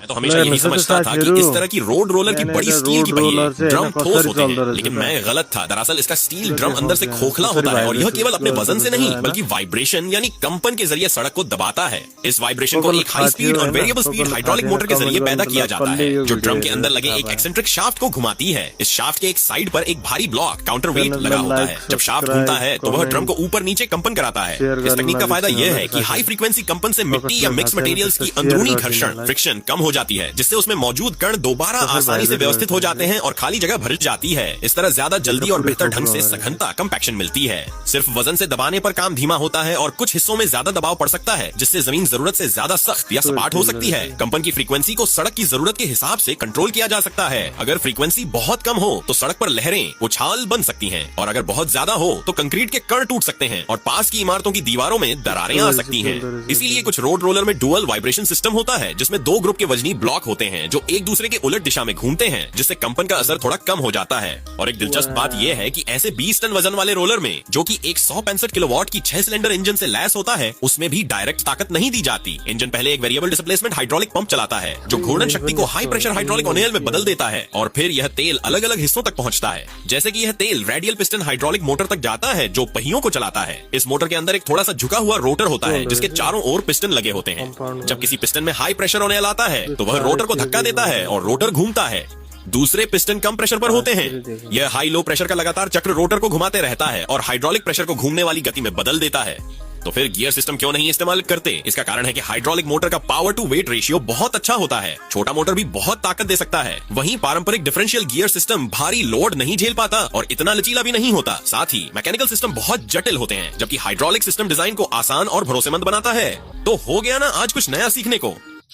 मैं तो हमेशा यही समझता था कि इस तरह की रोड रोलर की बड़ी स्टील की पहिए ड्रम ठोस होते हैं, लेकिन मैं गलत था। दरअसल इसका स्टील ड्रम अंदर से खोखला होता है और यह केवल अपने वजन से नहीं बल्कि वाइब्रेशन यानी कंपन के जरिए सड़क को दबाता है। इस वाइब्रेशन को एक हाई स्पीड और वेरिएबल स्पीड हाइड्रोलिक मोटर के जरिए पैदा किया जाता है, जो ड्रम के अंदर लगे एक एक्सेंट्रिक शाफ्ट को घुमाती है। इस शाफ्ट के एक साइड पर एक भारी ब्लॉक काउंटर वेट लगा होता है। जब शाफ्ट घूमता है तो वह ड्रम को ऊपर नीचे कंपन कराता है। इस तकनीक का फायदा यह है कि हाई फ्रीक्वेंसी कंपन से मिट्टी या मिक्स मटेरियल्स की अंदरूनी घर्षण फ्रिक्शन कम हो जाती है, जिससे में मौजूद कण दोबारा आसानी से व्यवस्थित हो जाते हैं और खाली जगह भर जाती है। इस तरह ज्यादा जल्दी और बेहतर ढंग से सघनता कंपैक्शन मिलती है। सिर्फ वजन से दबाने पर काम धीमा होता है और कुछ हिस्सों में ज्यादा दबाव पड़ सकता है, जिससे जमीन जरूरत से ज्यादा सख्त या सपाट हो सकती है। कंपन की फ्रीक्वेंसी को सड़क की जरूरत के हिसाब से कंट्रोल किया जा सकता है। अगर फ्रीक्वेंसी बहुत कम हो तो सड़क पर लहरें उछाल बन सकती हैं, और अगर बहुत ज्यादा हो तो कंक्रीट के कण टूट सकते हैं और पास की इमारतों की दीवारों में दरारें आ सकती हैं। इसीलिए कुछ रोड रोलर में डुअल वाइब्रेशन सिस्टम होता है, जिसमें दो ग्रुप के वजनी ब्लॉक होते हैं जो एक दूसरे के उलट दिशा में घूमते हैं, जिससे कंपन का असर थोड़ा कम हो जाता है। और एक दिलचस्प बात यह है कि ऐसे 20 टन वजन वाले रोलर में, जो कि एक 165 किलोवाट की 6 सिलेंडर इंजन से लैस होता है, उसमें भी डायरेक्ट ताकत नहीं दी जाती। इंजन पहले एक वेरिएबल डिस्प्लेसमेंट हाइड्रोलिक पंप चलाता है, जो घूर्णन शक्ति को हाई प्रेशर हाइड्रोलिक ओनेल में बदल देता है, और फिर यह तेल अलग अलग हिस्सों तक पहुंचता है। जैसे कि यह तेल रेडियल पिस्टन हाइड्रोलिक मोटर तक जाता है, जो पहियों को चलाता है। इस मोटर के अंदर एक थोड़ा सा झुका हुआ रोटर होता है, जिसके चारों ओर पिस्टन लगे होते हैं। जब किसी पिस्टन में हाई प्रेशर ओनेल आता है तो वह रोटर को धक्का देता है और रोटर घूमता है। दूसरे पिस्टन कम प्रेशर पर होते हैं। यह हाई लो प्रेशर का लगातार चक्र रोटर को घुमाते रहता है और हाइड्रोलिक प्रेशर को घूमने वाली गति में बदल देता है। तो फिर गियर सिस्टम क्यों नहीं इस्तेमाल करते? इसका कारण है कि हाइड्रोलिक मोटर का पावर टू वेट रेशियो बहुत अच्छा होता है। छोटा मोटर भी बहुत ताकत दे सकता है। वहीं पारंपरिक डिफरेंशियल गियर सिस्टम भारी लोड नहीं झेल पाता और इतना लचीला भी नहीं होता। साथ ही मैकेनिकल सिस्टम बहुत जटिल होते हैं, जबकि हाइड्रोलिक सिस्टम डिजाइन को आसान और भरोसेमंद बनाता है। तो हो गया ना आज कुछ नया सीखने को।